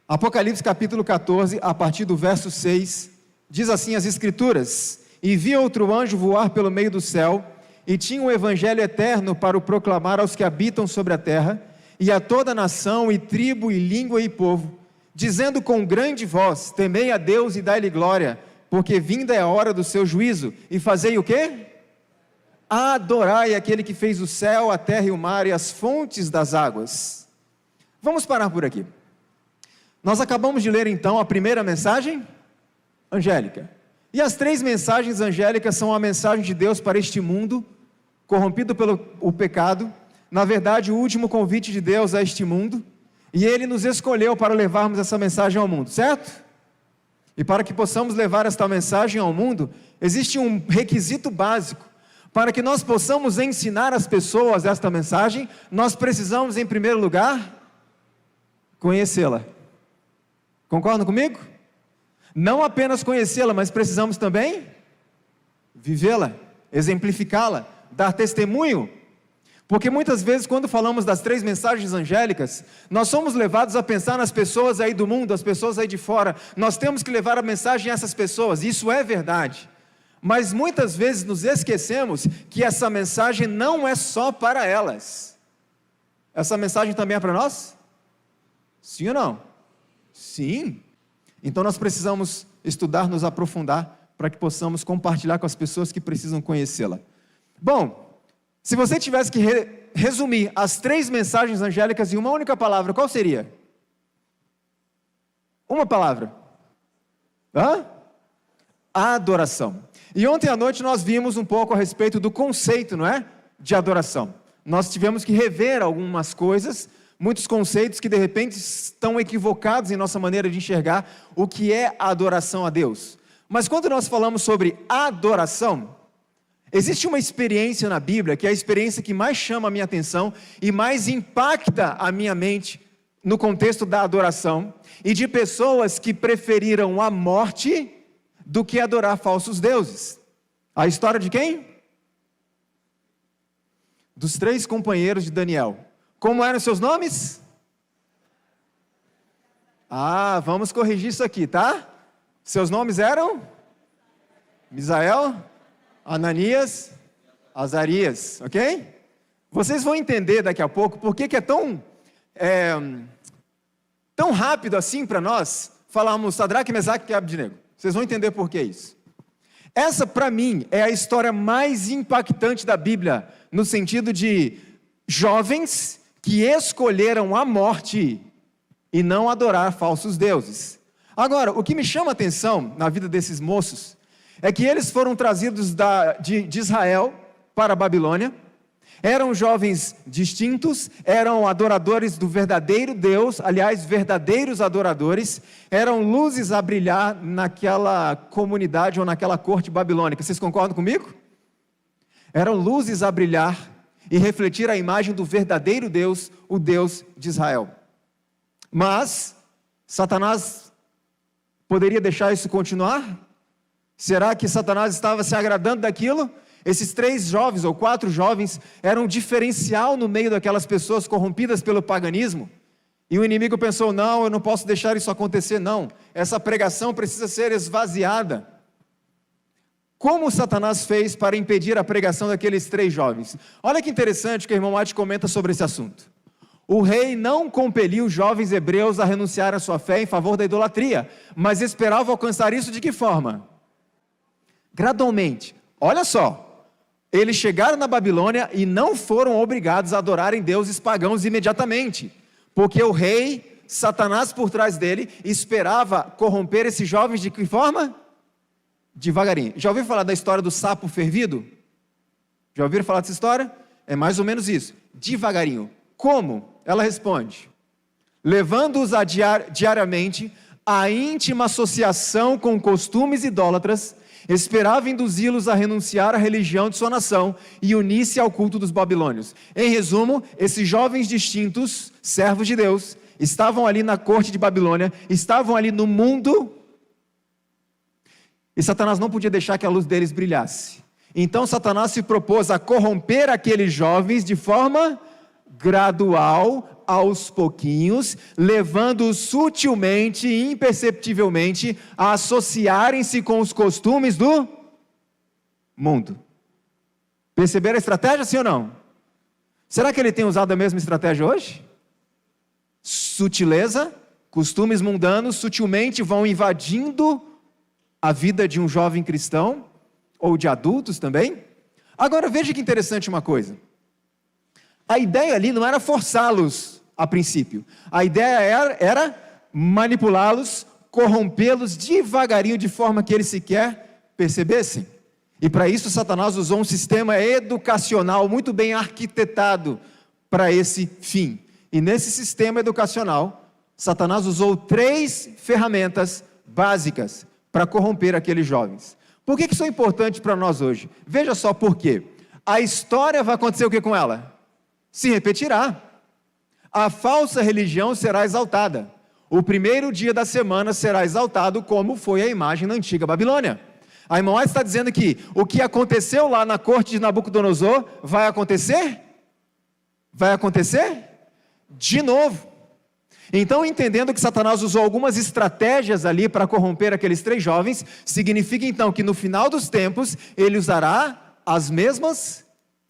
Apocalipse capítulo 14, a partir do verso 6, diz assim as Escrituras: E vi outro anjo voar pelo meio do céu, e tinha um evangelho eterno para o proclamar aos que habitam sobre a terra, e a toda nação, e tribo, e língua, e povo, dizendo com grande voz: Temei a Deus e dai-lhe glória, porque vinda é a hora do seu juízo, e fazei o quê? Adorai aquele que fez o céu, a terra e o mar, e as fontes das águas. Vamos parar por aqui. Nós acabamos de ler então a primeira mensagem angélica. E as três mensagens angélicas são a mensagem de Deus para este mundo, corrompido pelo pecado. Na verdade, o último convite de Deus a este mundo. E Ele nos escolheu para levarmos essa mensagem ao mundo, certo? E para que possamos levar esta mensagem ao mundo, existe um requisito básico. Para que nós possamos ensinar as pessoas esta mensagem, nós precisamos, em primeiro lugar, conhecê-la. Concordam comigo? Não apenas conhecê-la, mas precisamos também vivê-la, exemplificá-la, dar testemunho. Porque muitas vezes, quando falamos das três mensagens angélicas, nós somos levados a pensar nas pessoas aí do mundo, as pessoas aí de fora. Nós temos que levar a mensagem a essas pessoas, isso é verdade. Mas muitas vezes nos esquecemos que essa mensagem não é só para elas. Essa mensagem também é para nós? Sim ou não? Sim. Então nós precisamos estudar, nos aprofundar, para que possamos compartilhar com as pessoas que precisam conhecê-la. Bom, se você tivesse que resumir as três mensagens angélicas em uma única palavra, qual seria? Uma palavra. Adoração. E ontem à noite nós vimos um pouco a respeito do conceito, não é? De adoração. Nós tivemos que rever algumas coisas, muitos conceitos que de repente estão equivocados em nossa maneira de enxergar o que é a adoração a Deus. Mas quando nós falamos sobre adoração, existe uma experiência na Bíblia, que é a experiência que mais chama a minha atenção e mais impacta a minha mente no contexto da adoração, e de pessoas que preferiram a morte do que adorar falsos deuses. A história de quem? Dos 3 companheiros de Daniel. Como eram seus nomes? Vamos corrigir isso aqui, tá? Seus nomes eram? Misael, Ananias, Azarias, ok? Vocês vão entender daqui a pouco por que é tão rápido assim para nós falarmos Sadraque, Mesaque e Abednego. Vocês vão entender por que isso. Essa, para mim, é a história mais impactante da Bíblia, no sentido de jovens que escolheram a morte e não adorar falsos deuses. Agora, o que me chama a atenção na vida desses moços é que eles foram trazidos de Israel para a Babilônia, eram jovens distintos, eram adoradores do verdadeiro Deus, aliás, verdadeiros adoradores, eram luzes a brilhar naquela comunidade ou naquela corte babilônica. Vocês concordam comigo? Eram luzes a brilhar e refletir a imagem do verdadeiro Deus, o Deus de Israel. Mas Satanás poderia deixar isso continuar? Será que Satanás estava se agradando daquilo? Esses 3 jovens ou 4 jovens eram um diferencial no meio daquelas pessoas corrompidas pelo paganismo. E o inimigo pensou: não, eu não posso deixar isso acontecer, não. Essa pregação precisa ser esvaziada. Como Satanás fez para impedir a pregação daqueles 3 jovens? Olha que interessante que o irmão Mate comenta sobre esse assunto. O rei não compeliu os jovens hebreus a renunciar à sua fé em favor da idolatria, mas esperava alcançar isso de que forma? Gradualmente. Olha só. Eles chegaram na Babilônia e não foram obrigados a adorarem deuses pagãos imediatamente, porque o rei, Satanás por trás dele, esperava corromper esses jovens de que forma? Devagarinho. Já ouviu falar da história do sapo fervido? Já ouviram falar dessa história? É mais ou menos isso, devagarinho. Como? Ela responde: levando-os diariamente a íntima associação com costumes idólatras, esperava induzi-los a renunciar à religião de sua nação e unir-se ao culto dos babilônios. Em resumo, esses jovens distintos, servos de Deus, estavam ali na corte de Babilônia, estavam ali no mundo, e Satanás não podia deixar que a luz deles brilhasse. Então Satanás se propôs a corromper aqueles jovens de forma gradual, aos pouquinhos, levando-os sutilmente e imperceptivelmente a associarem-se com os costumes do mundo. Perceberam a estratégia, sim ou não? Será que ele tem usado a mesma estratégia hoje? Sutileza, costumes mundanos sutilmente vão invadindo a vida de um jovem cristão, ou de adultos também. Agora veja que interessante uma coisa. A ideia ali não era forçá-los a princípio. A ideia era manipulá-los, corrompê-los devagarinho, de forma que eles sequer percebessem. E para isso Satanás usou um sistema educacional muito bem arquitetado para esse fim. E nesse sistema educacional, Satanás usou 3 ferramentas básicas para corromper aqueles jovens. Por que isso é importante para nós hoje? Veja só por quê. A história vai acontecer o que com ela? Se repetirá. A falsa religião será exaltada. O primeiro dia da semana será exaltado como foi a imagem na antiga Babilônia. A irmã White está dizendo que o que aconteceu lá na corte de Nabucodonosor vai acontecer? Vai acontecer? De novo. Então, entendendo que Satanás usou algumas estratégias ali para corromper aqueles 3 jovens, significa então que no final dos tempos, ele usará as mesmas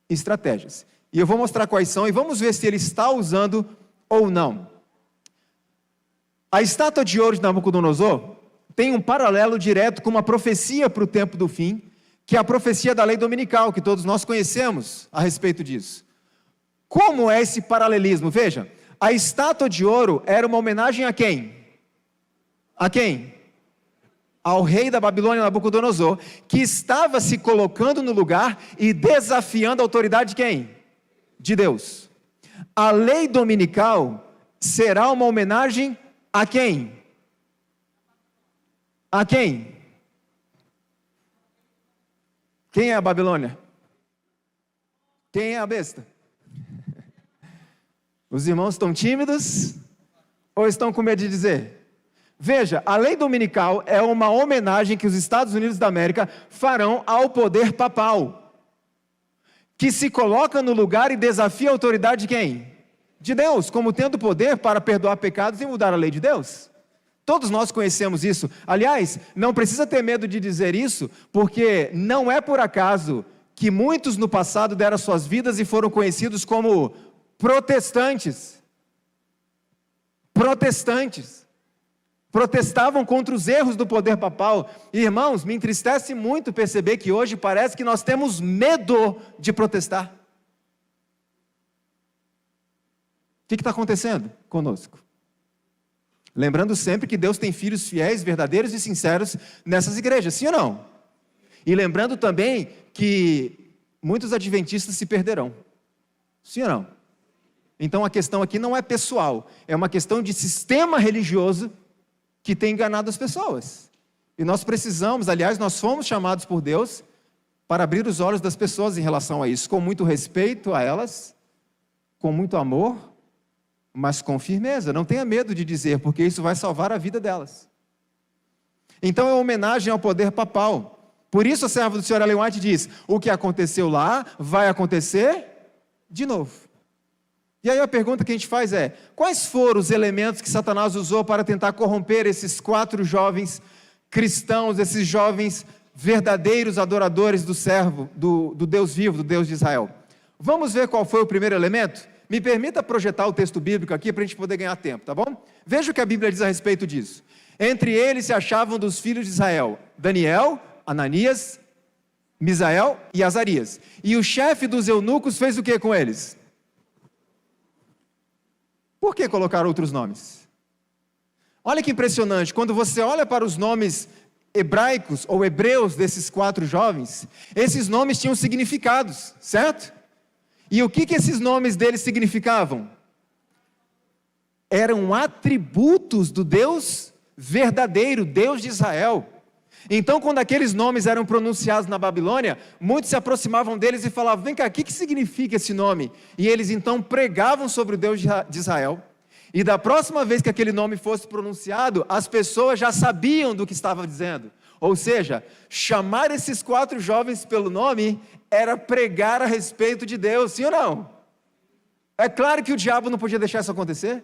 estratégias. E eu vou mostrar quais são e vamos ver se ele está usando ou não. A estátua de ouro de Nabucodonosor tem um paralelo direto com uma profecia para o tempo do fim, que é a profecia da lei dominical, que todos nós conhecemos a respeito disso. Como é esse paralelismo? Veja, a estátua de ouro era uma homenagem a quem? A quem? Ao rei da Babilônia, Nabucodonosor, que estava se colocando no lugar e desafiando a autoridade de quem? De Deus. A lei dominical será uma homenagem a quem? A quem? Quem é a Babilônia? Quem é a besta? Os irmãos estão tímidos ou estão com medo de dizer? Veja, a lei dominical é uma homenagem que os Estados Unidos da América farão ao poder papal, que se coloca no lugar e desafia a autoridade de quem? De Deus, como tendo poder para perdoar pecados e mudar a lei de Deus. Todos nós conhecemos isso. Aliás, não precisa ter medo de dizer isso, porque não é por acaso que muitos no passado deram suas vidas e foram conhecidos como protestantes. Protestavam contra os erros do poder papal. Irmãos, me entristece muito perceber que hoje parece que nós temos medo de protestar. O que está acontecendo conosco? Lembrando sempre que Deus tem filhos fiéis, verdadeiros e sinceros nessas igrejas, sim ou não? E lembrando também que muitos adventistas se perderão, sim ou não? Então a questão aqui não é pessoal, é uma questão de sistema religioso que tem enganado as pessoas. E nós precisamos, aliás, nós fomos chamados por Deus para abrir os olhos das pessoas em relação a isso, com muito respeito a elas, com muito amor, mas com firmeza. Não tenha medo de dizer, porque isso vai salvar a vida delas. Então é uma homenagem ao poder papal. Por isso a serva do Sr. Ellen White diz, o que aconteceu lá vai acontecer de novo. E aí a pergunta que a gente faz é, quais foram os elementos que Satanás usou para tentar corromper esses 4 jovens cristãos, esses jovens verdadeiros adoradores do servo, do Deus vivo, do Deus de Israel? Vamos ver qual foi o primeiro elemento? Me permita projetar o texto bíblico aqui para a gente poder ganhar tempo, tá bom? Veja o que a Bíblia diz a respeito disso. Entre eles se achavam dos filhos de Israel, Daniel, Ananias, Misael e Azarias. E o chefe dos eunucos fez o que com eles? Por que colocar outros nomes? Olha que impressionante, quando você olha para os nomes hebraicos ou hebreus desses 4 jovens, esses nomes tinham significados, certo? E o que esses nomes deles significavam? Eram atributos do Deus verdadeiro, Deus de Israel. Então, quando aqueles nomes eram pronunciados na Babilônia, muitos se aproximavam deles e falavam, vem cá, o que significa esse nome? E eles então pregavam sobre o Deus de Israel, e da próxima vez que aquele nome fosse pronunciado, as pessoas já sabiam do que estava dizendo. Ou seja, chamar esses 4 jovens pelo nome era pregar a respeito de Deus, sim ou não? É claro que o diabo não podia deixar isso acontecer.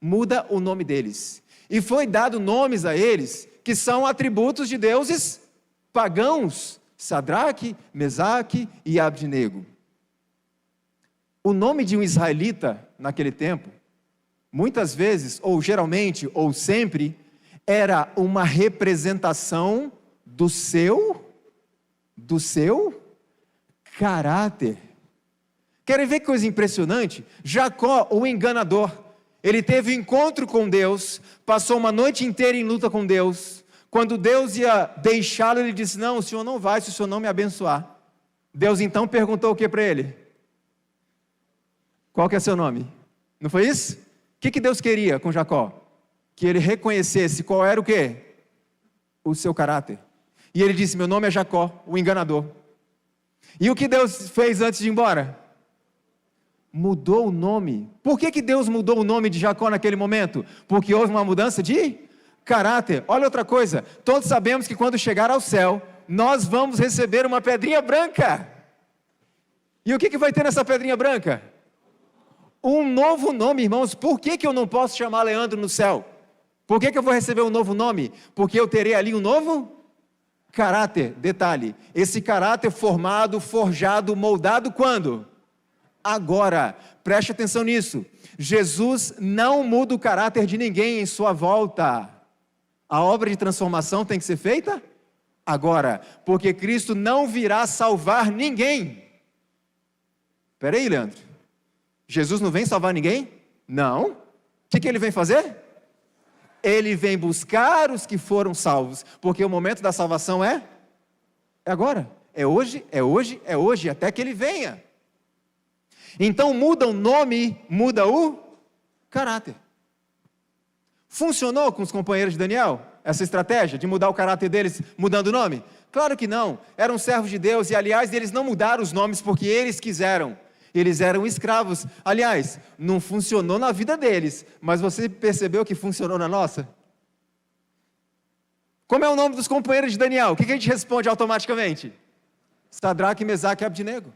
Muda o nome deles. E foi dado nomes a eles que são atributos de deuses pagãos. Sadraque, Mesaque e Abdenego. O nome de um israelita naquele tempo, muitas vezes, ou geralmente, ou sempre, era uma representação do seu caráter. Querem ver que coisa impressionante? Jacó, o enganador, ele teve um encontro com Deus, passou uma noite inteira em luta com Deus. Quando Deus ia deixá-lo, ele disse: não, o senhor não vai se o senhor não me abençoar. Deus então perguntou o que para ele? Qual que é seu nome? Não foi isso? O que Deus queria com Jacó? Que ele reconhecesse qual era o quê? O seu caráter. E ele disse: meu nome é Jacó, o enganador. E o que Deus fez antes de ir embora? Mudou o nome. Por que Deus mudou o nome de Jacó naquele momento? Porque houve uma mudança de caráter. Olha outra coisa, todos sabemos que quando chegar ao céu, nós vamos receber uma pedrinha branca. E o que vai ter nessa pedrinha branca? Um novo nome, irmãos. Por que eu não posso chamar Leandro no céu? Por que eu vou receber um novo nome? Porque eu terei ali um novo caráter. Detalhe, esse caráter formado, forjado, moldado quando? Agora. Preste atenção nisso. Jesus não muda o caráter de ninguém em sua volta. A obra de transformação tem que ser feita agora, porque Cristo não virá salvar ninguém. Espera aí, Leandro. Jesus não vem salvar ninguém? Não. O que ele vem fazer? Ele vem buscar os que foram salvos, porque o momento da salvação é agora. É hoje, é hoje, é hoje, até que ele venha. Então muda o nome, muda o caráter. Funcionou com os companheiros de Daniel, essa estratégia de mudar o caráter deles, mudando o nome? Claro que não, eram servos de Deus, e aliás, eles não mudaram os nomes porque eles quiseram, eles eram escravos. Aliás, não funcionou na vida deles, mas você percebeu que funcionou na nossa? Como é o nome dos companheiros de Daniel? O que a gente responde automaticamente? Sadraque, Mesaque e Abdenego.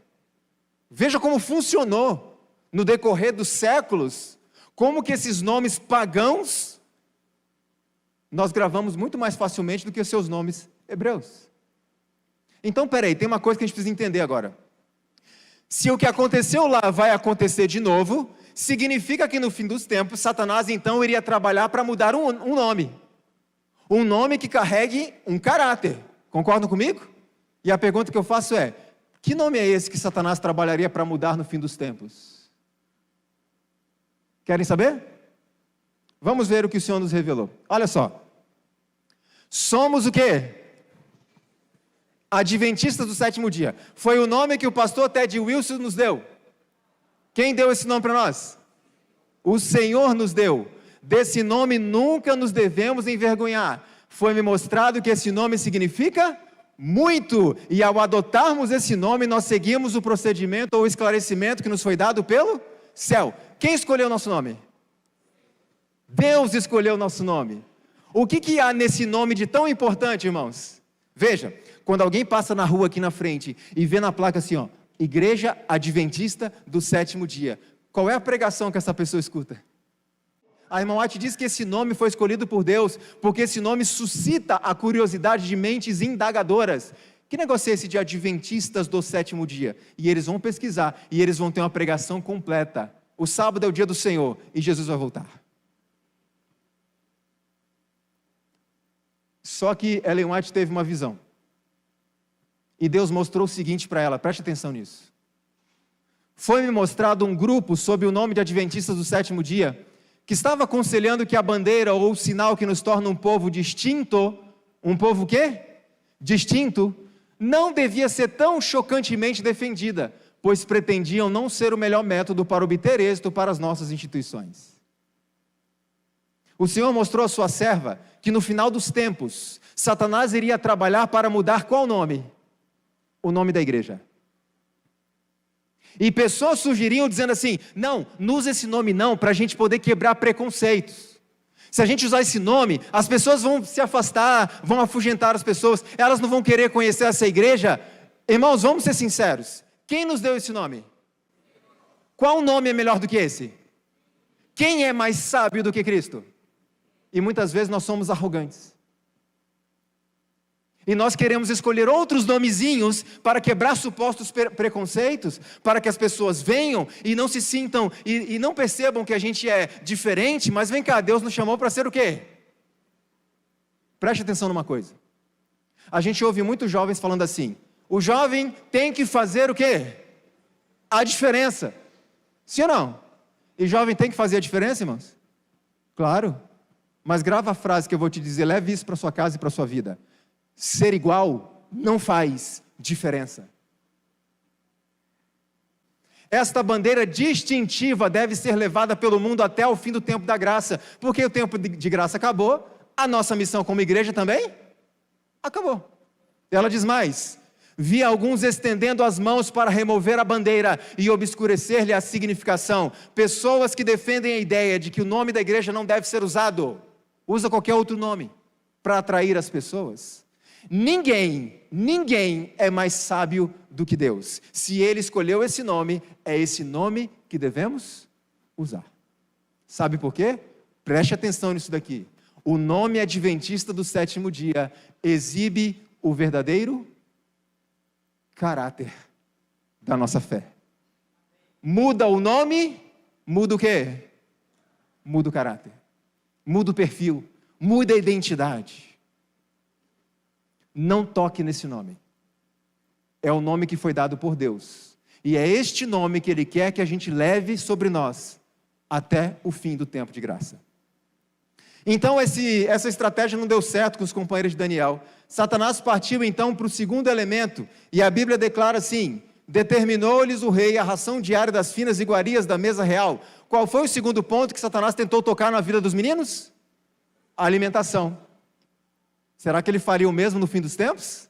Veja como funcionou no decorrer dos séculos, como que esses nomes pagãos nós gravamos muito mais facilmente do que os seus nomes hebreus. Então, peraí, tem uma coisa que a gente precisa entender agora. Se o que aconteceu lá vai acontecer de novo, significa que no fim dos tempos, Satanás então iria trabalhar para mudar um nome. Um nome que carregue um caráter. Concordam comigo? E a pergunta que eu faço é: que nome é esse que Satanás trabalharia para mudar no fim dos tempos? Querem saber? Vamos ver o que o Senhor nos revelou. Olha só. Somos o quê? Adventistas do sétimo dia. Foi o nome que o pastor Ted Wilson nos deu. Quem deu esse nome para nós? O Senhor nos deu. Desse nome nunca nos devemos envergonhar. Foi-me mostrado que esse nome significa muito. E ao adotarmos esse nome, nós seguimos o procedimento ou esclarecimento que nos foi dado pelo céu. Quem escolheu o nosso nome? Deus escolheu o nosso nome. O que há nesse nome de tão importante, irmãos? Veja, quando alguém passa na rua aqui na frente e vê na placa assim, ó, Igreja Adventista do Sétimo Dia, qual é a pregação que essa pessoa escuta? A irmã White diz que esse nome foi escolhido por Deus, porque esse nome suscita a curiosidade de mentes indagadoras. Que negócio é esse de Adventistas do Sétimo Dia? E eles vão pesquisar, e eles vão ter uma pregação completa. O sábado é o dia do Senhor, e Jesus vai voltar. Só que Ellen White teve uma visão. E Deus mostrou o seguinte para ela, preste atenção nisso. Foi-me mostrado um grupo sob o nome de Adventistas do Sétimo Dia, que estava aconselhando que a bandeira ou o sinal que nos torna um povo distinto, um povo o quê? Distinto, não devia ser tão chocantemente defendida, pois pretendiam não ser o melhor método para obter êxito para as nossas instituições. O Senhor mostrou à sua serva que no final dos tempos, Satanás iria trabalhar para mudar qual nome? O nome da igreja. E pessoas surgiriam dizendo assim, não usa esse nome não, para a gente poder quebrar preconceitos. Se a gente usar esse nome, as pessoas vão se afastar, vão afugentar as pessoas, elas não vão querer conhecer essa igreja. Irmãos, vamos ser sinceros, quem nos deu esse nome? Qual nome é melhor do que esse? Quem é mais sábio do que Cristo? E muitas vezes nós somos arrogantes. E nós queremos escolher outros nomezinhos para quebrar supostos preconceitos, para que as pessoas venham e não se sintam, e não percebam que a gente é diferente, mas vem cá, Deus nos chamou para ser o quê? Preste atenção numa coisa. A gente ouve muitos jovens falando assim, o jovem tem que fazer o quê? A diferença. Sim ou não? E jovem tem que fazer a diferença, irmãos? Claro. Mas grava a frase que eu vou te dizer, leve isso para sua casa e para sua vida. Ser igual não faz diferença. Esta bandeira distintiva deve ser levada pelo mundo até o fim do tempo da graça, porque o tempo de graça acabou, a nossa missão como igreja também acabou. Ela diz mais, vi alguns estendendo as mãos para remover a bandeira e obscurecer-lhe a significação, pessoas que defendem a ideia de que o nome da igreja não deve ser usado, usa qualquer outro nome para atrair as pessoas. Ninguém é mais sábio do que Deus. Se Ele escolheu esse nome, é esse nome que devemos usar. Sabe por quê? Preste atenção nisso daqui. O nome adventista do sétimo dia exibe o verdadeiro caráter da nossa fé. Muda o nome, muda o quê? Muda o caráter. Muda o perfil, muda a identidade. Não toque nesse nome. É o nome que foi dado por Deus. E é este nome que Ele quer que a gente leve sobre nós até o fim do tempo de graça. Então essa estratégia não deu certo com os companheiros de Daniel. Satanás partiu então para o segundo elemento. E a Bíblia declara assim, determinou-lhes o rei a ração diária das finas iguarias da mesa real. Qual foi o segundo ponto que Satanás tentou tocar na vida dos meninos? A alimentação. Será que ele faria o mesmo no fim dos tempos?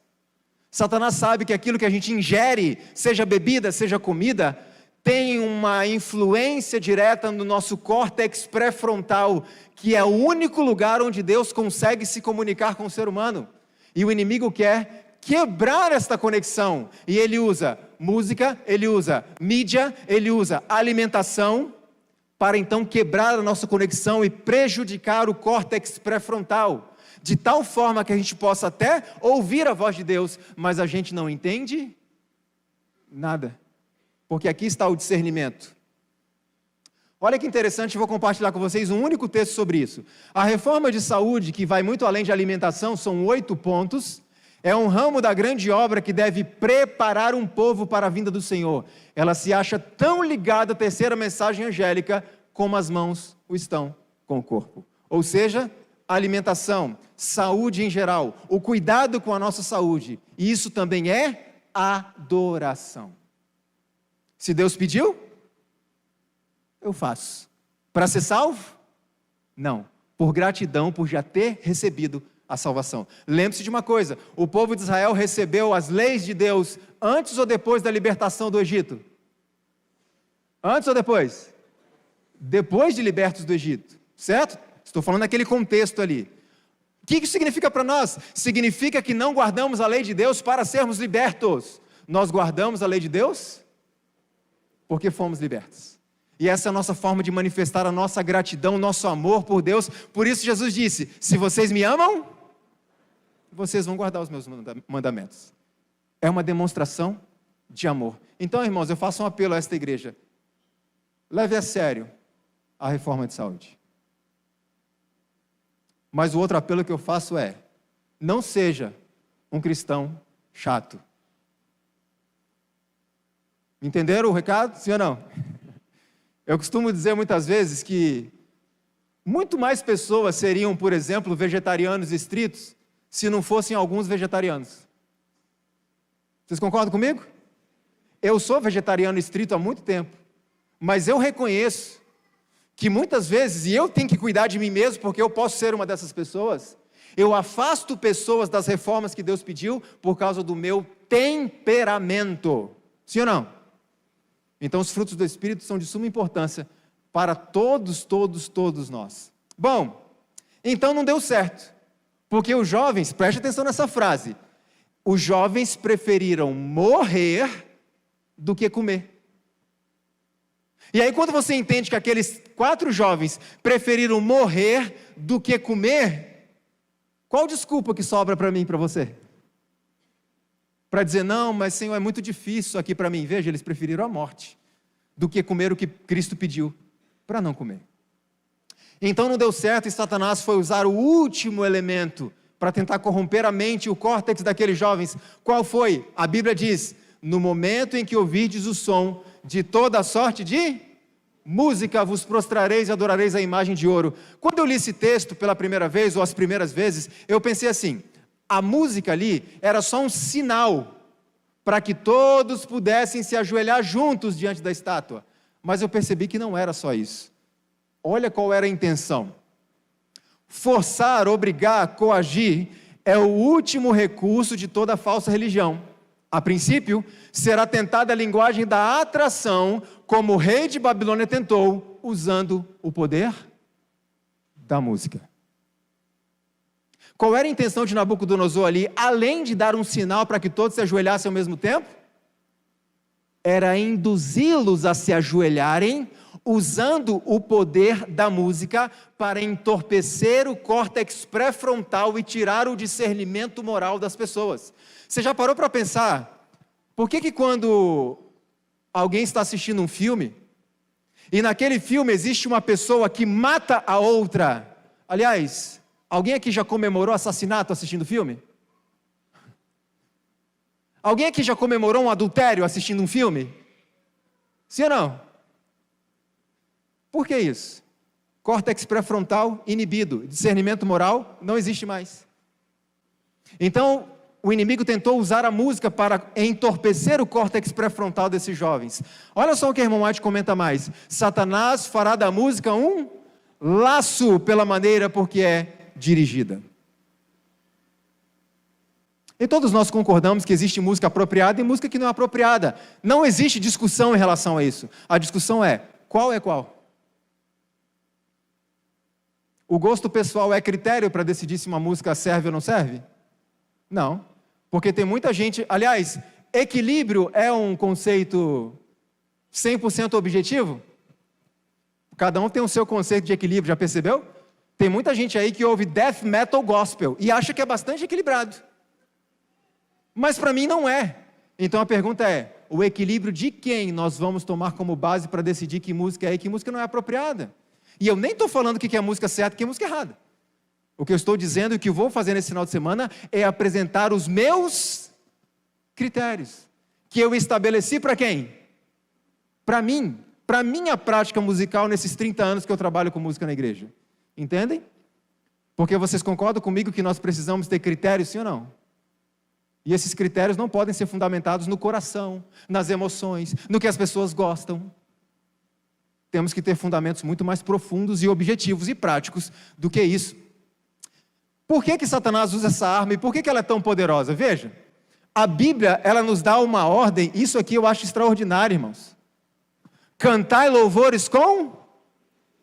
Satanás sabe que aquilo que a gente ingere, seja bebida, seja comida, tem uma influência direta no nosso córtex pré-frontal, que é o único lugar onde Deus consegue se comunicar com o ser humano. E o inimigo quer quebrar esta conexão. E ele usa música, ele usa mídia, ele usa alimentação, para então quebrar a nossa conexão e prejudicar o córtex pré-frontal. De tal forma que a gente possa até ouvir a voz de Deus, mas a gente não entende nada. Porque aqui está o discernimento. Olha que interessante, vou compartilhar com vocês um único texto sobre isso. A reforma de saúde, que vai muito além de alimentação, são 8 pontos. É um ramo da grande obra que deve preparar um povo para a vinda do Senhor. Ela se acha tão ligada à terceira mensagem angélica, como as mãos o estão com o corpo. Ou seja, alimentação, saúde em geral, o cuidado com a nossa saúde, e isso também é adoração. Se Deus pediu, eu faço. Para ser salvo? Não. Por gratidão, por já ter recebido a salvação. Lembre-se de uma coisa, o povo de Israel recebeu as leis de Deus antes ou depois da libertação do Egito? Antes ou depois? Depois de libertos do Egito, certo? Estou falando naquele contexto ali. O que isso significa para nós? Significa que não guardamos a lei de Deus para sermos libertos. Nós guardamos a lei de Deus porque fomos libertos. E essa é a nossa forma de manifestar a nossa gratidão, o nosso amor por Deus. Por isso Jesus disse, se vocês me amam, vocês vão guardar os meus mandamentos. É uma demonstração de amor. Então, irmãos, eu faço um apelo a esta igreja. Leve a sério a reforma de saúde. Mas o outro apelo que eu faço é, não seja um cristão chato. Entenderam o recado? Sim ou não? Eu costumo dizer muitas vezes que muito mais pessoas seriam, por exemplo, vegetarianos estritos, se não fossem alguns vegetarianos. Vocês concordam comigo? Eu sou vegetariano estrito há muito tempo, mas eu reconheço que muitas vezes, e eu tenho que cuidar de mim mesmo, porque eu posso ser uma dessas pessoas, eu afasto pessoas das reformas que Deus pediu por causa do meu temperamento. Sim ou não? Então os frutos do Espírito são de suma importância para todos nós. Bom, então não deu certo, porque os jovens, preste atenção nessa frase, os jovens preferiram morrer do que comer. E aí quando você entende que aqueles 4 jovens preferiram morrer do que comer, qual desculpa que sobra para mim e para você? Para dizer, não, mas Senhor, é muito difícil isso aqui para mim. Veja, eles preferiram a morte do que comer o que Cristo pediu para não comer. Então não deu certo e Satanás foi usar o último elemento para tentar corromper a mente e o córtex daqueles jovens. Qual foi? A Bíblia diz, no momento em que ouvirdes o som de toda sorte de música, vos prostrareis e adorareis a imagem de ouro. Quando eu li esse texto pela primeira vez, ou as primeiras vezes, eu pensei assim, a música ali era só um sinal para que todos pudessem se ajoelhar juntos diante da estátua. Mas eu percebi que não era só isso. Olha qual era a intenção. Forçar, obrigar, coagir é o último recurso de toda falsa religião. A princípio, será tentada a linguagem da atração, como o rei de Babilônia tentou, usando o poder da música. Qual era a intenção de Nabucodonosor ali, além de dar um sinal para que todos se ajoelhassem ao mesmo tempo? Era induzi-los a se ajoelharem, usando o poder da música para entorpecer o córtex pré-frontal e tirar o discernimento moral das pessoas. Você já parou para pensar, por que quando alguém está assistindo um filme, e naquele filme existe uma pessoa que mata a outra, aliás, alguém aqui já comemorou assassinato assistindo filme? Alguém aqui já comemorou um adultério assistindo um filme? Sim ou não? Por que isso? Córtex pré-frontal inibido, discernimento moral não existe mais. Então, o inimigo tentou usar a música para entorpecer o córtex pré-frontal desses jovens. Olha só o que a irmã White comenta mais. Satanás fará da música um laço pela maneira por que é dirigida. E todos nós concordamos que existe música apropriada e música que não é apropriada. Não existe discussão em relação a isso. A discussão é, qual é qual? O gosto pessoal é critério para decidir se uma música serve ou não serve? Não, porque tem muita gente... Aliás, equilíbrio é um conceito 100% objetivo? Cada um tem o seu conceito de equilíbrio, já percebeu? Tem muita gente aí que ouve death metal gospel e acha que é bastante equilibrado. Mas para mim não é. Então a pergunta é, o equilíbrio de quem nós vamos tomar como base para decidir que música é e que música não é apropriada? E eu nem estou falando o que é música certa e o que é música errada. O que eu estou dizendo e o que eu vou fazer nesse final de semana é apresentar os meus critérios, que eu estabeleci para quem? Para mim, para a minha prática musical nesses 30 anos que eu trabalho com música na igreja. Entendem? Porque vocês concordam comigo que nós precisamos ter critérios, sim ou não? E esses critérios não podem ser fundamentados no coração, nas emoções, no que as pessoas gostam. Temos que ter fundamentos muito mais profundos e objetivos e práticos do que isso. Por que Satanás usa essa arma e por que ela é tão poderosa? Veja, a Bíblia, ela nos dá uma ordem, isso aqui eu acho extraordinário, irmãos. Cantai louvores com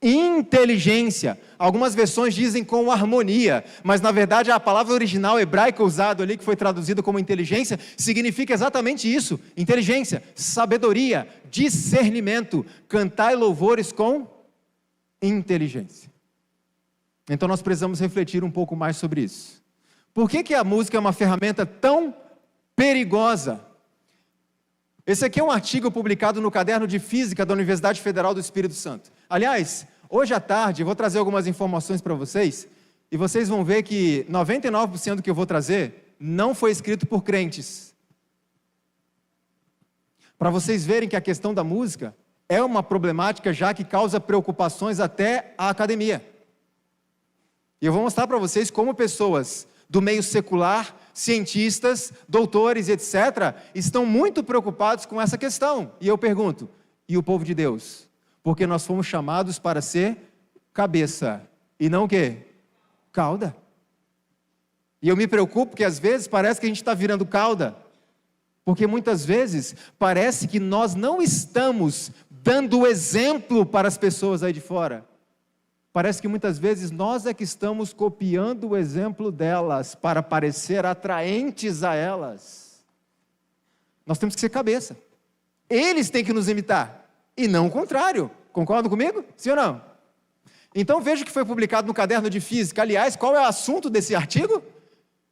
inteligência. Algumas versões dizem com harmonia, mas na verdade a palavra original hebraica usada ali, que foi traduzida como inteligência, significa exatamente isso, inteligência, sabedoria, discernimento. Cantai louvores com inteligência. Então nós precisamos refletir um pouco mais sobre isso. Por que a música é uma ferramenta tão perigosa? Esse aqui é um artigo publicado no Caderno de Física da Universidade Federal do Espírito Santo. Aliás, hoje à tarde eu vou trazer algumas informações para vocês, e vocês vão ver que 99% do que eu vou trazer não foi escrito por crentes. Para vocês verem que a questão da música é uma problemática já que causa preocupações até à academia. E eu vou mostrar para vocês como pessoas do meio secular, cientistas, doutores, etc., estão muito preocupados com essa questão. E eu pergunto, e o povo de Deus? Porque nós fomos chamados para ser cabeça, e não o quê? Cauda. E eu me preocupo porque às vezes parece que a gente está virando cauda, porque muitas vezes parece que nós não estamos dando o exemplo para as pessoas aí de fora. Parece que muitas vezes nós é que estamos copiando o exemplo delas para parecer atraentes a elas. Nós temos que ser cabeça. Eles têm que nos imitar. e não o contrário. Concordam comigo? Sim ou não? Então veja que foi publicado no Caderno de Física. Aliás, qual é o assunto desse artigo?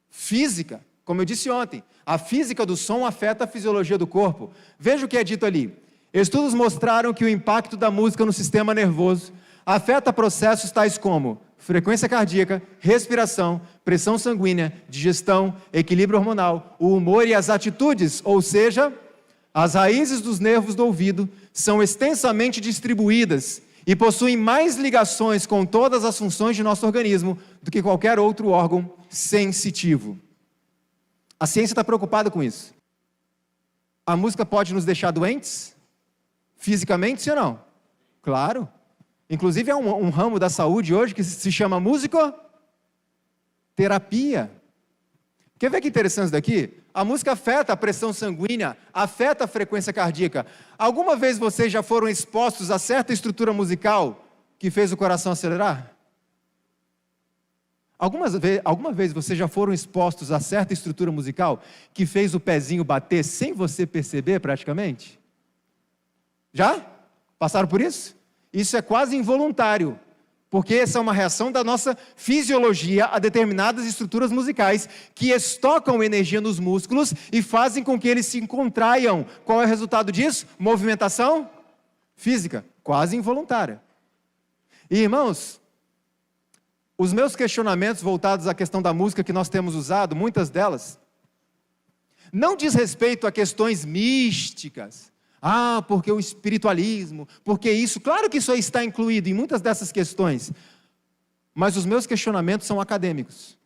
Física. Como eu disse ontem, a física do som afeta a fisiologia do corpo. Veja o que é dito ali. Estudos mostraram que o impacto da música no sistema nervoso afeta processos tais como frequência cardíaca, respiração, pressão sanguínea, digestão, equilíbrio hormonal, o humor e as atitudes, ou seja, as raízes dos nervos do ouvido são extensamente distribuídas e possuem mais ligações com todas as funções de nosso organismo do que qualquer outro órgão sensitivo. A ciência está preocupada com isso. A música pode nos deixar doentes? Fisicamente, sim ou não? Claro. Inclusive é um ramo da saúde hoje que se chama musicoterapia. Quer ver que interessante isso daqui? A música afeta a pressão sanguínea, afeta a frequência cardíaca. Alguma vez vocês já foram expostos a certa estrutura musical que fez o coração acelerar? Alguma vez vocês já foram expostos a certa estrutura musical que fez o pezinho bater sem você perceber praticamente? Já? Passaram por isso? Isso é quase involuntário, porque essa é uma reação da nossa fisiologia a determinadas estruturas musicais que estocam energia nos músculos e fazem com que eles se contraiam. Qual é o resultado disso? Movimentação física, quase involuntária. E irmãos, os meus questionamentos voltados à questão da música que nós temos usado, muitas delas, não diz respeito a questões místicas. Porque o espiritualismo, porque isso, claro que isso aí está incluído em muitas dessas questões, mas os meus questionamentos são acadêmicos.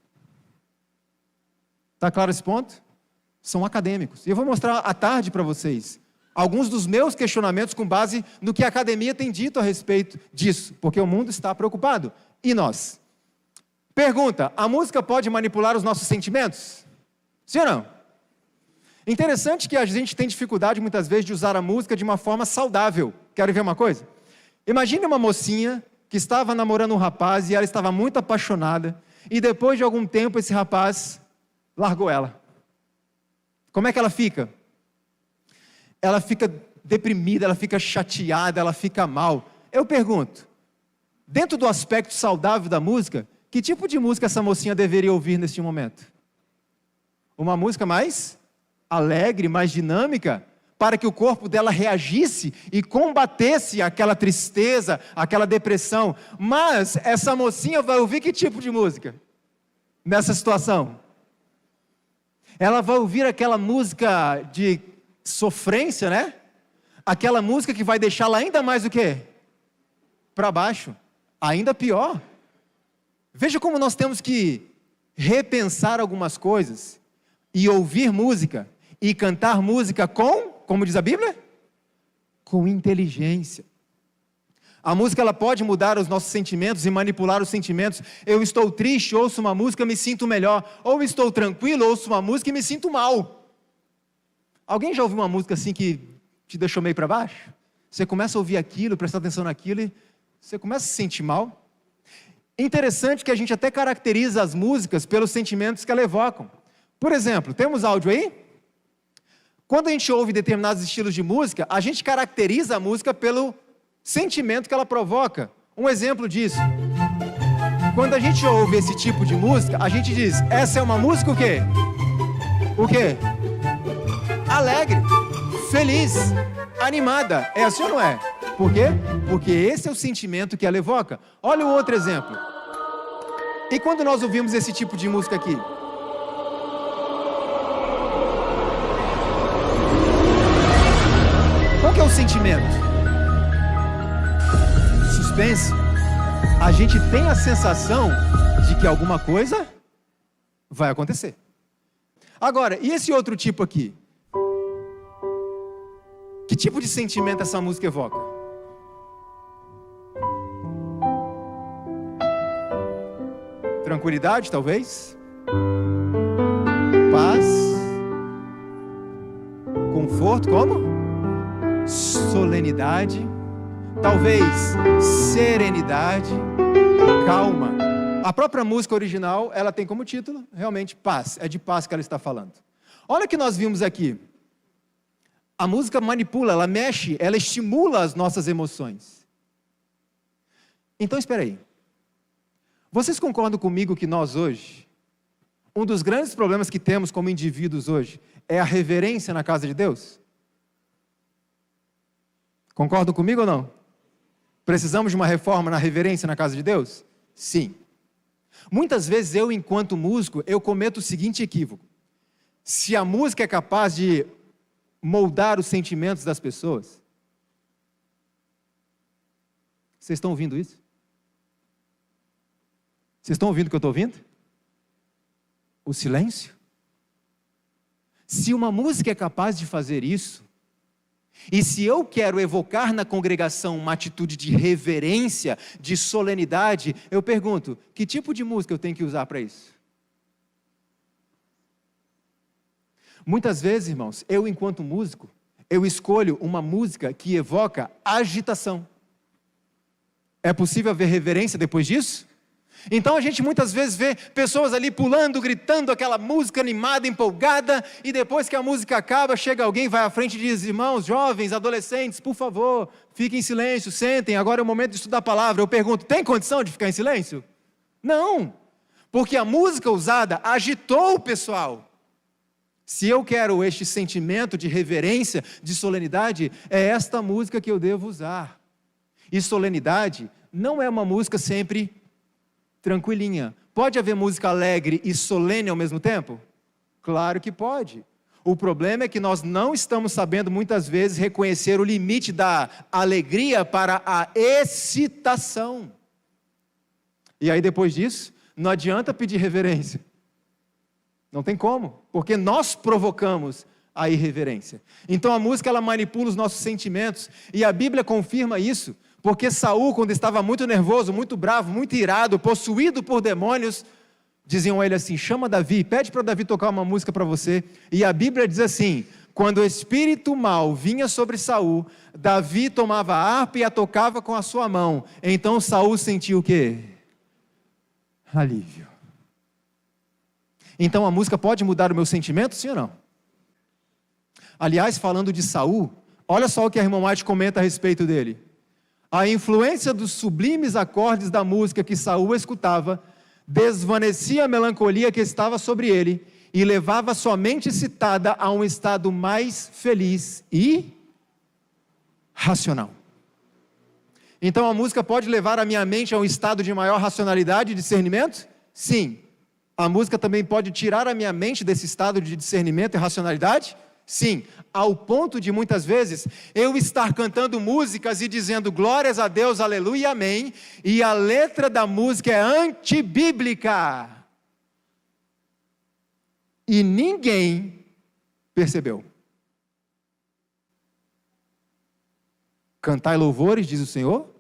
Está claro esse ponto? São acadêmicos. E eu vou mostrar à tarde para vocês alguns dos meus questionamentos com base no que a academia tem dito a respeito disso, porque o mundo está preocupado. E nós? Pergunta, a música pode manipular os nossos sentimentos? Sim ou não? Interessante que a gente tem dificuldade muitas vezes de usar a música de uma forma saudável. Querem ver uma coisa? Imagine uma mocinha que estava namorando um rapaz e ela estava muito apaixonada e depois de algum tempo esse rapaz largou ela. Como é que ela fica? Ela fica deprimida, ela fica chateada, ela fica mal. Eu pergunto, dentro do aspecto saudável da música, que tipo de música essa mocinha deveria ouvir neste momento? Uma música mais alegre, mais dinâmica, para que o corpo dela reagisse e combatesse aquela tristeza, aquela depressão. Mas essa mocinha vai ouvir que tipo de música? Nessa situação? Ela vai ouvir aquela música de sofrência, né? Aquela música que vai deixá-la ainda mais o quê? Para baixo. Ainda pior. Veja como nós temos que repensar algumas coisas e ouvir música e cantar música como diz a Bíblia? Com inteligência. A música ela pode mudar os nossos sentimentos e manipular os sentimentos. Eu estou triste, ouço uma música, me sinto melhor. Ou estou tranquilo, ouço uma música e me sinto mal. Alguém já ouviu uma música assim que te deixou meio para baixo? Você começa a ouvir aquilo, prestar atenção naquilo e você começa a se sentir mal. Interessante que a gente até caracteriza as músicas pelos sentimentos que elas evocam. Por exemplo, temos áudio aí? Quando a gente ouve determinados estilos de música, a gente caracteriza a música pelo sentimento que ela provoca. Um exemplo disso. Quando a gente ouve esse tipo de música, a gente diz, essa é uma música o quê? O quê? Alegre, feliz, animada. É assim ou não é? Por quê? Porque esse é o sentimento que ela evoca. Olha o outro exemplo. E quando nós ouvimos esse tipo de música aqui? Qual que é o sentimento? Suspense. A gente tem a sensação de que alguma coisa vai acontecer. Agora, e esse outro tipo aqui? Que tipo de sentimento essa música evoca? Tranquilidade, talvez? Paz? Conforto, como? Solenidade, talvez serenidade, calma. A própria música original, ela tem como título, realmente, paz. É de paz que ela está falando. Olha o que nós vimos aqui. A música manipula, ela mexe, ela estimula as nossas emoções. Então, espera aí. Vocês concordam comigo que nós hoje, um dos grandes problemas que temos como indivíduos hoje, é a reverência na casa de Deus? Concordam comigo ou não? Precisamos de uma reforma na reverência na casa de Deus? Sim. Muitas vezes eu, enquanto músico, eu cometo o seguinte equívoco. Se a música é capaz de moldar os sentimentos das pessoas, vocês estão ouvindo isso? Vocês estão ouvindo o que eu estou ouvindo? O silêncio? Se uma música é capaz de fazer isso, e se eu quero evocar na congregação uma atitude de reverência, de solenidade, eu pergunto, que tipo de música eu tenho que usar para isso? Muitas vezes, irmãos, eu enquanto músico, eu escolho uma música que evoca agitação. É possível haver reverência depois disso? Então a gente muitas vezes vê pessoas ali pulando, gritando aquela música animada, empolgada, e depois que a música acaba, chega alguém, vai à frente e diz, irmãos, jovens, adolescentes, por favor, fiquem em silêncio, sentem, agora é o momento de estudar a palavra. Eu pergunto, tem condição de ficar em silêncio? Não, porque a música usada agitou o pessoal. Se eu quero este sentimento de reverência, de solenidade, é esta música que eu devo usar. E solenidade não é uma música sempre tranquilinha. Pode haver música alegre e solene ao mesmo tempo? Claro que pode. O problema é que nós não estamos sabendo muitas vezes reconhecer o limite da alegria para a excitação. E aí depois disso, não adianta pedir reverência. Não tem como, porque nós provocamos a irreverência. Então a música ela manipula os nossos sentimentos e a Bíblia confirma isso. Porque Saul, quando estava muito nervoso, muito bravo, muito irado, possuído por demônios, diziam a ele assim, chama Davi, pede para Davi tocar uma música para você. E a Bíblia diz assim, quando o espírito mau vinha sobre Saul, Davi tomava a harpa e a tocava com a sua mão. Então Saul sentiu o quê? Alívio. Então a música pode mudar o meu sentimento, sim ou não? Aliás, falando de Saul, olha só o que a irmã White comenta a respeito dele. A influência dos sublimes acordes da música que Saul escutava desvanecia a melancolia que estava sobre ele e levava sua mente excitada a um estado mais feliz e racional. Então a música pode levar a minha mente a um estado de maior racionalidade e discernimento? Sim. A música também pode tirar a minha mente desse estado de discernimento e racionalidade? Sim, ao ponto de muitas vezes eu estar cantando músicas e dizendo glórias a Deus, aleluia e amém, e a letra da música é antibíblica. E ninguém percebeu. Cantai louvores, diz o Senhor,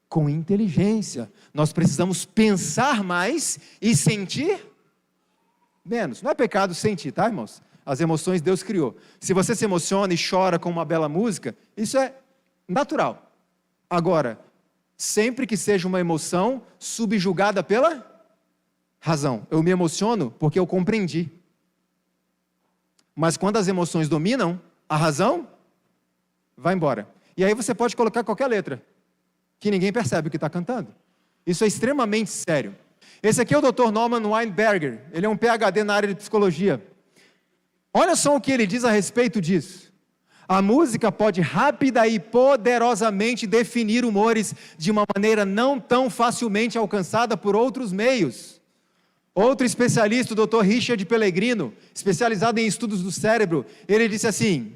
com inteligência. Nós precisamos pensar mais e sentir menos. Não é pecado sentir, tá, irmãos? As emoções Deus criou. Se você se emociona e chora com uma bela música, isso é natural. Agora, sempre que seja uma emoção subjugada pela razão. Eu me emociono porque eu compreendi. Mas quando as emoções dominam, a razão vai embora. E aí você pode colocar qualquer letra, que ninguém percebe o que está cantando. Isso é extremamente sério. Esse aqui é o Dr. Norman Weinberger. Ele é um PhD na área de psicologia. Olha só o que ele diz a respeito disso. A música pode rápida e poderosamente definir humores de uma maneira não tão facilmente alcançada por outros meios. Outro especialista, o Dr. Richard Pellegrino, especializado em estudos do cérebro, ele disse assim,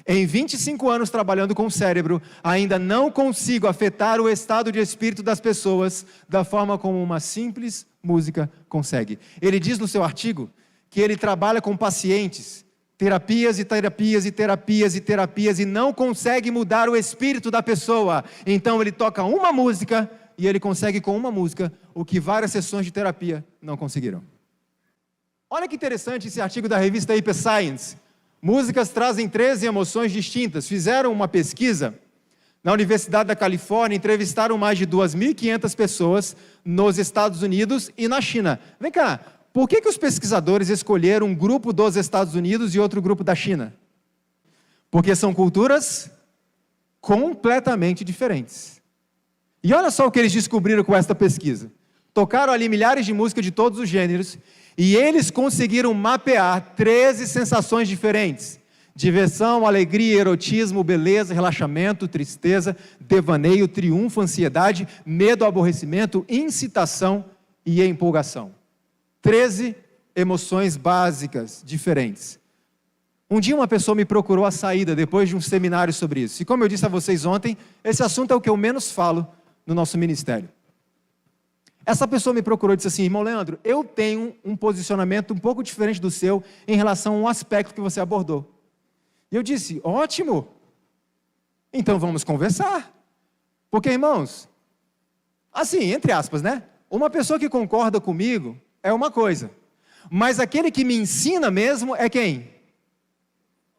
em 25 anos trabalhando com o cérebro, ainda não consigo afetar o estado de espírito das pessoas da forma como uma simples música consegue. Ele diz no seu artigo que ele trabalha com pacientes, terapias e terapias e terapias e terapias e não consegue mudar o espírito da pessoa. Então ele toca uma música e ele consegue com uma música o que várias sessões de terapia não conseguiram. Olha que interessante esse artigo da revista Hyper Science. Músicas trazem 13 emoções distintas. Fizeram uma pesquisa na Universidade da Califórnia, entrevistaram mais de 2.500 pessoas nos Estados Unidos e na China. Vem cá. Por que os pesquisadores escolheram um grupo dos Estados Unidos e outro grupo da China? Porque são culturas completamente diferentes. E olha só o que eles descobriram com esta pesquisa. Tocaram ali milhares de músicas de todos os gêneros e eles conseguiram mapear 13 sensações diferentes: diversão, alegria, erotismo, beleza, relaxamento, tristeza, devaneio, triunfo, ansiedade, medo, aborrecimento, incitação e empolgação. 13 emoções básicas diferentes. Um dia uma pessoa me procurou à saída, depois de um seminário sobre isso. E como eu disse a vocês ontem, esse assunto é o que eu menos falo no nosso ministério. Essa pessoa me procurou e disse assim: irmão Leandro, eu tenho um posicionamento um pouco diferente do seu em relação a um aspecto que você abordou. E eu disse: ótimo, então vamos conversar. Porque, irmãos, assim, entre aspas, né? Uma pessoa que concorda comigo é uma coisa, mas aquele que me ensina mesmo é quem?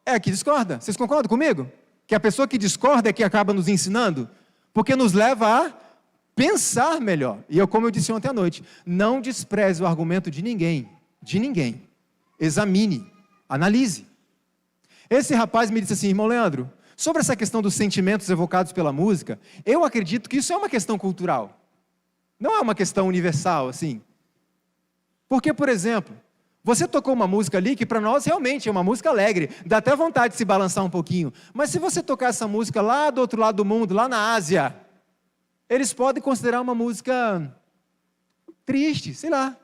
É a que discorda. Vocês concordam comigo? Que a pessoa que discorda é que acaba nos ensinando? Porque nos leva a pensar melhor. E eu, como eu disse ontem à noite, não despreze o argumento de ninguém. De ninguém. Examine, analise. Esse rapaz me disse assim: irmão Leandro, sobre essa questão dos sentimentos evocados pela música, eu acredito que isso é uma questão cultural. Não é uma questão universal, assim. Porque, por exemplo, você tocou uma música ali que para nós realmente é uma música alegre, dá até vontade de se balançar um pouquinho. Mas se você tocar essa música lá do outro lado do mundo, lá na Ásia, eles podem considerar uma música triste, sei lá.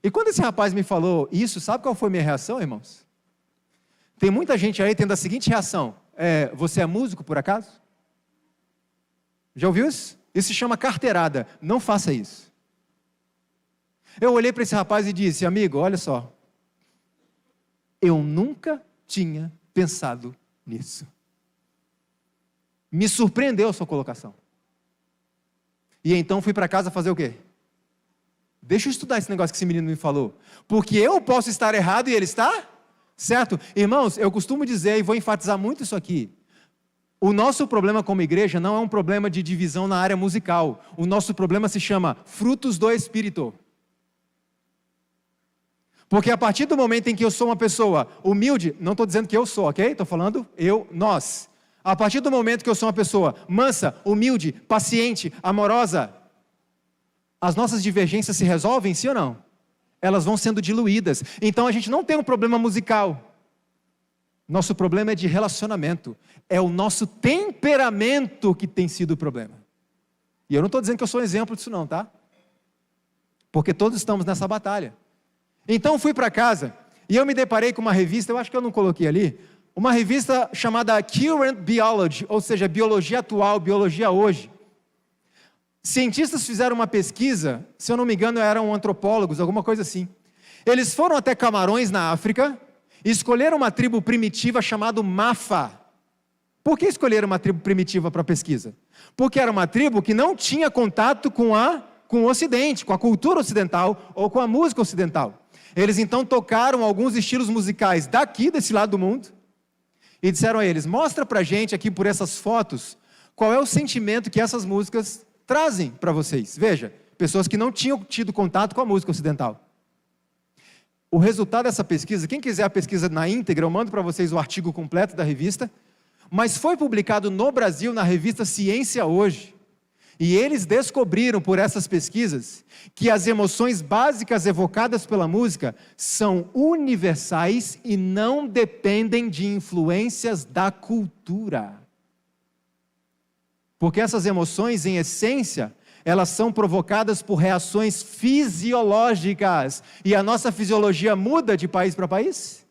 E quando esse rapaz me falou isso, sabe qual foi a minha reação, irmãos? Tem muita gente aí tendo a seguinte reação: você é músico por acaso? Já ouviu isso? Isso se chama carteirada, não faça isso. Eu olhei para esse rapaz e disse: amigo, olha só, eu nunca tinha pensado nisso. Me surpreendeu a sua colocação. E então fui para casa fazer o quê? Deixa eu estudar esse negócio que esse menino me falou. Porque eu posso estar errado e ele está certo. Irmãos, eu costumo dizer, e vou enfatizar muito isso aqui: o nosso problema como igreja não é um problema de divisão na área musical. O nosso problema se chama frutos do Espírito. Porque a partir do momento em que eu sou uma pessoa humilde, não estou dizendo que eu sou, ok? Estou falando nós. A partir do momento que eu sou uma pessoa mansa, humilde, paciente, amorosa, as nossas divergências se resolvem, sim ou não? Elas vão sendo diluídas. Então a gente não tem um problema musical. Nosso problema é de relacionamento. É o nosso temperamento que tem sido o problema. E eu não estou dizendo que eu sou um exemplo disso não, tá? Porque todos estamos nessa batalha. Então fui para casa e eu me deparei com uma revista, eu acho que eu não coloquei ali, uma revista chamada Current Biology, ou seja, Biologia Atual, Biologia Hoje. Cientistas fizeram uma pesquisa, se eu não me engano eram antropólogos, alguma coisa assim. Eles foram até Camarões, na África, e escolheram uma tribo primitiva chamada Mafa. Por que escolheram uma tribo primitiva para a pesquisa? Porque era uma tribo que não tinha contato com o Ocidente, com a cultura ocidental ou com a música ocidental. Eles então tocaram alguns estilos musicais daqui, desse lado do mundo, e disseram a eles: mostra pra gente aqui por essas fotos, qual é o sentimento que essas músicas trazem para vocês. Veja, pessoas que não tinham tido contato com a música ocidental. O resultado dessa pesquisa, quem quiser a pesquisa na íntegra, eu mando para vocês o artigo completo da revista, mas foi publicado no Brasil na revista Ciência Hoje. E eles descobriram por essas pesquisas que as emoções básicas evocadas pela música são universais e não dependem de influências da cultura. Porque essas emoções, em essência, elas são provocadas por reações fisiológicas. E a nossa fisiologia muda de país para país?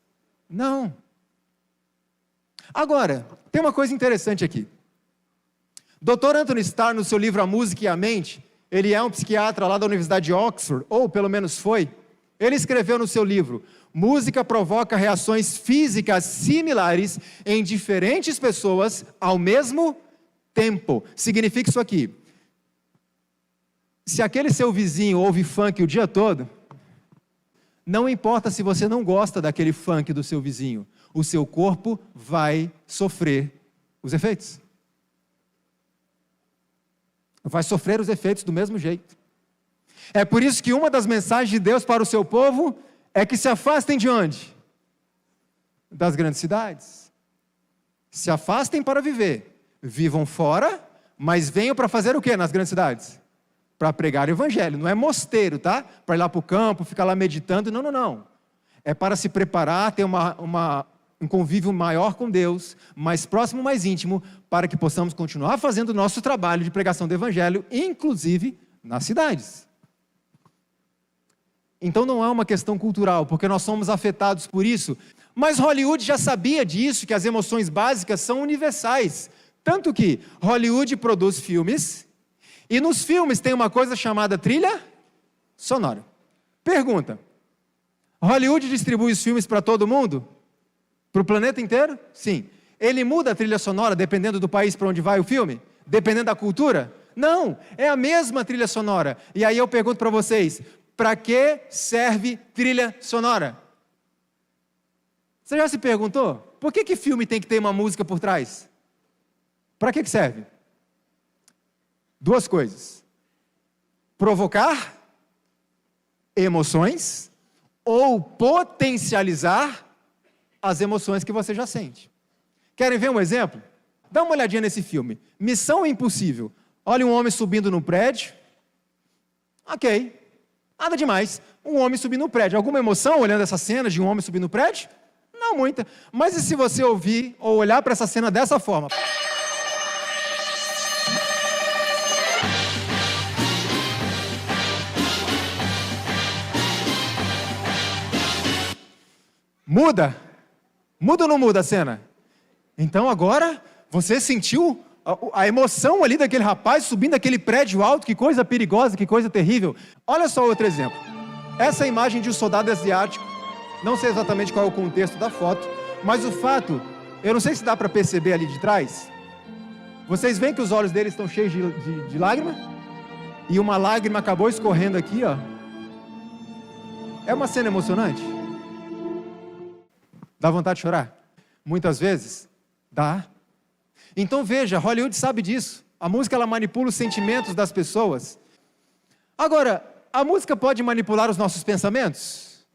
Não. Agora, tem uma coisa interessante aqui. Dr. Anthony Starr, no seu livro A Música e a Mente, ele é um psiquiatra lá da Universidade de Oxford, ou pelo menos foi, ele escreveu no seu livro: música provoca reações físicas similares em diferentes pessoas ao mesmo tempo. Significa isso aqui: se aquele seu vizinho ouve funk o dia todo, não importa se você não gosta daquele funk do seu vizinho, o seu corpo vai sofrer os efeitos. Vai sofrer os efeitos do mesmo jeito. É por isso que uma das mensagens de Deus para o seu povo é que se afastem de onde? Das grandes cidades. Se afastem para viver. Vivam fora, mas venham para fazer o quê nas grandes cidades? Para pregar o evangelho. Não é mosteiro, tá? Para ir lá para o campo, ficar lá meditando. Não, não, não. É para se preparar, ter um convívio maior com Deus, mais próximo, mais íntimo, para que possamos continuar fazendo o nosso trabalho de pregação do evangelho, inclusive nas cidades. Então não é uma questão cultural, porque nós somos afetados por isso. Mas Hollywood já sabia disso, que as emoções básicas são universais. Tanto que Hollywood produz filmes, e nos filmes tem uma coisa chamada trilha sonora. Pergunta: Hollywood distribui os filmes para todo mundo? Para o planeta inteiro? Sim. Ele muda a trilha sonora dependendo do país para onde vai o filme? Dependendo da cultura? Não, é a mesma trilha sonora. E aí eu pergunto para vocês, para que serve trilha sonora? Você já se perguntou? Por que filme tem que ter uma música por trás? Para que serve? Duas coisas: provocar emoções ou potencializar as emoções que você já sente. Querem ver um exemplo? Dá uma olhadinha nesse filme. Missão Impossível. Olha um homem subindo no prédio. Ok, nada demais. Um homem subindo no prédio. Alguma emoção olhando essa cena de um homem subindo no prédio? Não muita. Mas e se você ouvir ou olhar para essa cena dessa forma? Muda? Muda ou não muda a cena? Então agora você sentiu a emoção ali daquele rapaz subindo aquele prédio alto, que coisa perigosa, que coisa terrível. Olha só outro exemplo. Essa é a imagem de um soldado asiático. Não sei exatamente qual é o contexto da foto, mas o fato, eu não sei se dá para perceber ali de trás. Vocês veem que os olhos dele estão cheios de lágrima? E uma lágrima acabou escorrendo aqui, ó. É uma cena emocionante? Dá vontade de chorar? Muitas vezes, dá. Então veja, Hollywood sabe disso. A música, ela manipula os sentimentos das pessoas. Agora, a música pode manipular os nossos pensamentos?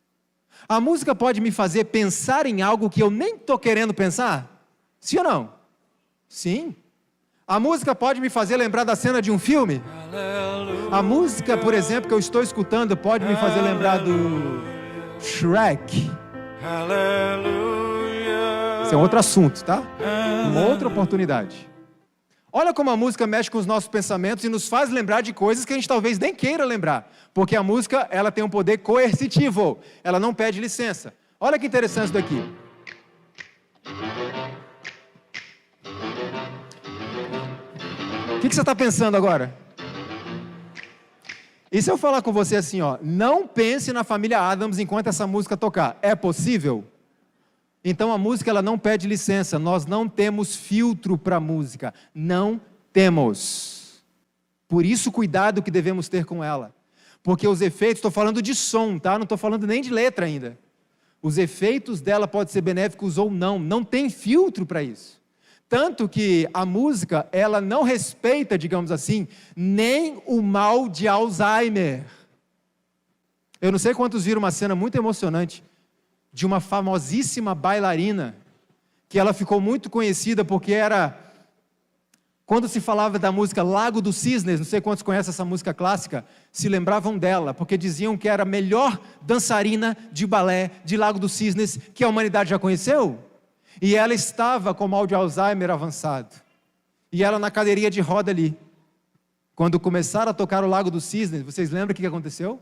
A música pode me fazer pensar em algo que eu nem estou querendo pensar? Sim ou não? Sim. A música pode me fazer lembrar da cena de um filme? A música, por exemplo, que eu estou escutando pode me fazer lembrar do Shrek. Esse é outro assunto, tá? Uma outra oportunidade. Olha como a música mexe com os nossos pensamentos e nos faz lembrar de coisas que a gente talvez nem queira lembrar. Porque a música, ela tem um poder coercitivo. Ela não pede licença. Olha que interessante isso daqui. O que você está pensando agora? E se eu falar com você assim, ó, não pense na família Addams enquanto essa música tocar. É possível? Então a música, ela não pede licença. Nós não temos filtro para a música. Não temos. Por isso, cuidado que devemos ter com ela. Porque os efeitos, estou falando de som, tá? Não estou falando nem de letra ainda. Os efeitos dela podem ser benéficos ou não. Não tem filtro para isso. Tanto que a música, ela não respeita, digamos assim, nem o mal de Alzheimer. Eu não sei quantos viram uma cena muito emocionante de uma famosíssima bailarina, que ela ficou muito conhecida porque era, quando se falava da música Lago dos Cisnes, não sei quantos conhecem essa música clássica, se lembravam dela, porque diziam que era a melhor dançarina de balé de Lago dos Cisnes que a humanidade já conheceu. E ela estava com mal de Alzheimer avançado. E ela na cadeirinha de roda ali. Quando começaram a tocar o Lago dos Cisnes, vocês lembram o que aconteceu?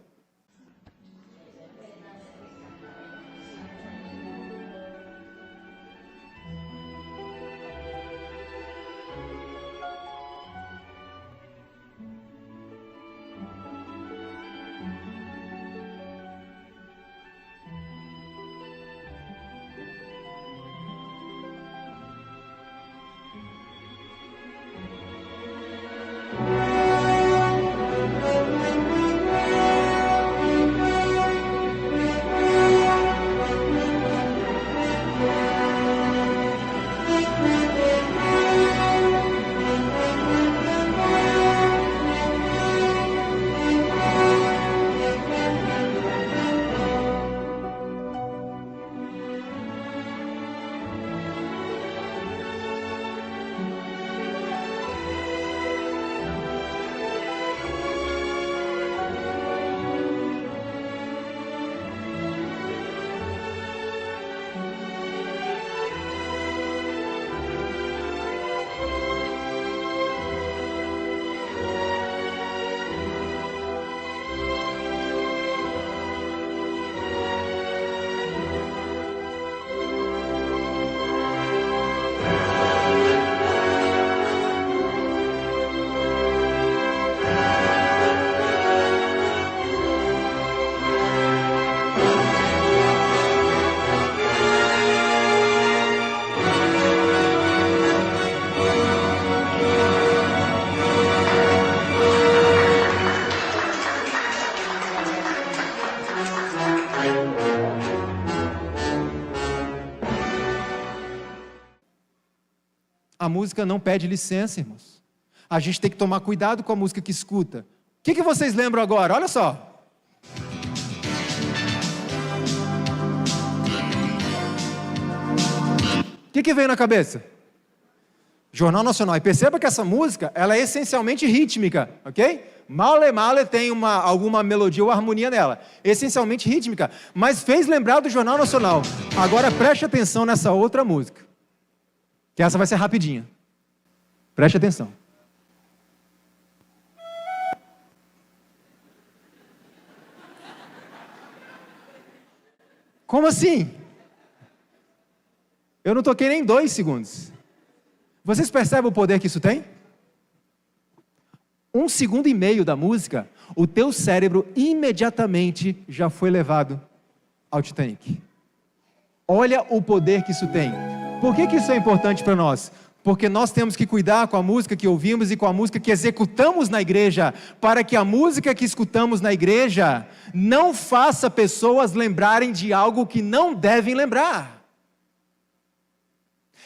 a música não pede licença, irmãos. A gente tem que tomar cuidado com a música que escuta. O que vocês lembram agora? Olha só. O que veio na cabeça? Jornal Nacional. E perceba que essa música, ela é essencialmente rítmica, ok? Male Male tem alguma melodia ou harmonia nela. Essencialmente rítmica. Mas fez lembrar do Jornal Nacional. Agora preste atenção nessa outra música. Que essa vai ser rapidinha. Preste atenção. Como assim? Eu não toquei nem 2 segundos. Vocês percebem o poder que isso tem? 1,5 segundos da música, o teu cérebro imediatamente já foi levado ao Titanic. Olha o poder que isso tem. Por que isso é importante para nós? Porque nós temos que cuidar com a música que ouvimos e com a música que executamos na igreja, para que a música que escutamos na igreja não faça pessoas lembrarem de algo que não devem lembrar.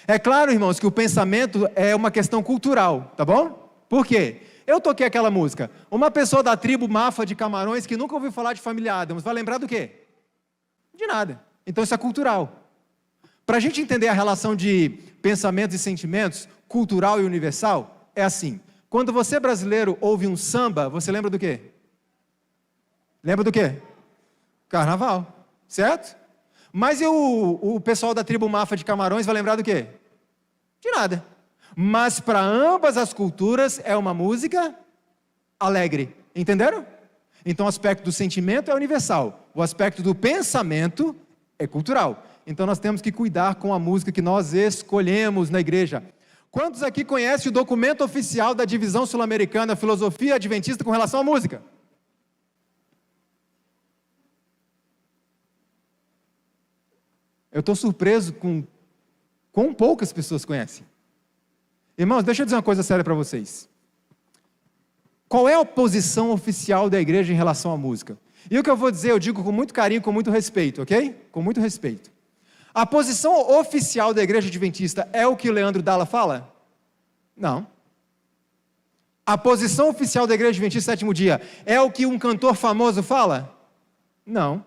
É claro, irmãos, que o pensamento é uma questão cultural, tá bom? Por quê? Eu toquei aquela música. Uma pessoa da tribo Mafa de Camarões que nunca ouviu falar de família Addams, vai lembrar do quê? De nada. Então isso é cultural. Para a gente entender a relação de pensamentos e sentimentos, cultural e universal, é assim. Quando você brasileiro ouve um samba, você lembra do quê? Lembra do quê? Carnaval, certo? Mas e o pessoal da tribo Mafa de Camarões vai lembrar do quê? De nada. Mas para ambas as culturas é uma música alegre. Entenderam? Então o aspecto do sentimento é universal. O aspecto do pensamento é cultural. Então nós temos que cuidar com a música que nós escolhemos na igreja. Quantos aqui conhecem o documento oficial da Divisão Sul-Americana Filosofia Adventista com relação à música? Eu estou surpreso com quão poucas pessoas conhecem. Irmãos, deixa eu dizer uma coisa séria para vocês. Qual é a posição oficial da igreja em relação à música? E o que eu vou dizer, eu digo com muito carinho, com muito respeito, ok? Com muito respeito. A posição oficial da igreja adventista é o que o Leandro Dalla fala? Não. A posição oficial da igreja adventista sétimo dia é o que um cantor famoso fala? Não.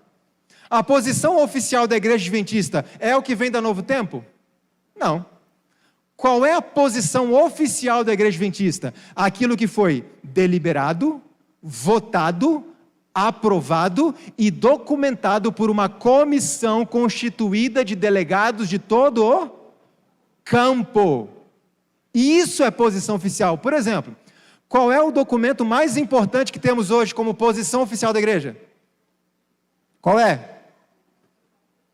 A posição oficial da igreja adventista é o que vem da Novo Tempo? Não. Qual é a posição oficial da igreja adventista? Aquilo que foi deliberado, votado, aprovado e documentado por uma comissão constituída de delegados de todo o campo. E isso é posição oficial. Por exemplo, qual é o documento mais importante que temos hoje como posição oficial da igreja? Qual é?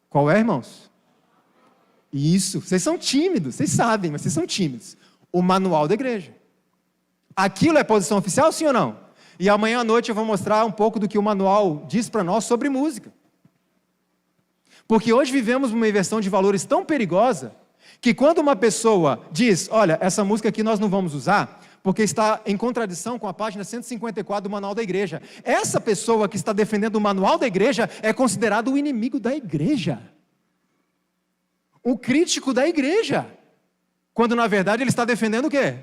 Qual é, irmãos? Isso, vocês são tímidos, vocês sabem, mas vocês são tímidos. O manual da igreja. Aquilo é posição oficial, sim ou não? E amanhã à noite eu vou mostrar um pouco do que o manual diz para nós sobre música. Porque hoje vivemos uma inversão de valores tão perigosa, que quando uma pessoa diz, olha, essa música aqui nós não vamos usar, porque está em contradição com a página 154 do manual da igreja. Essa pessoa que está defendendo o manual da igreja é considerado o inimigo da igreja. O crítico da igreja. Quando na verdade ele está defendendo o quê?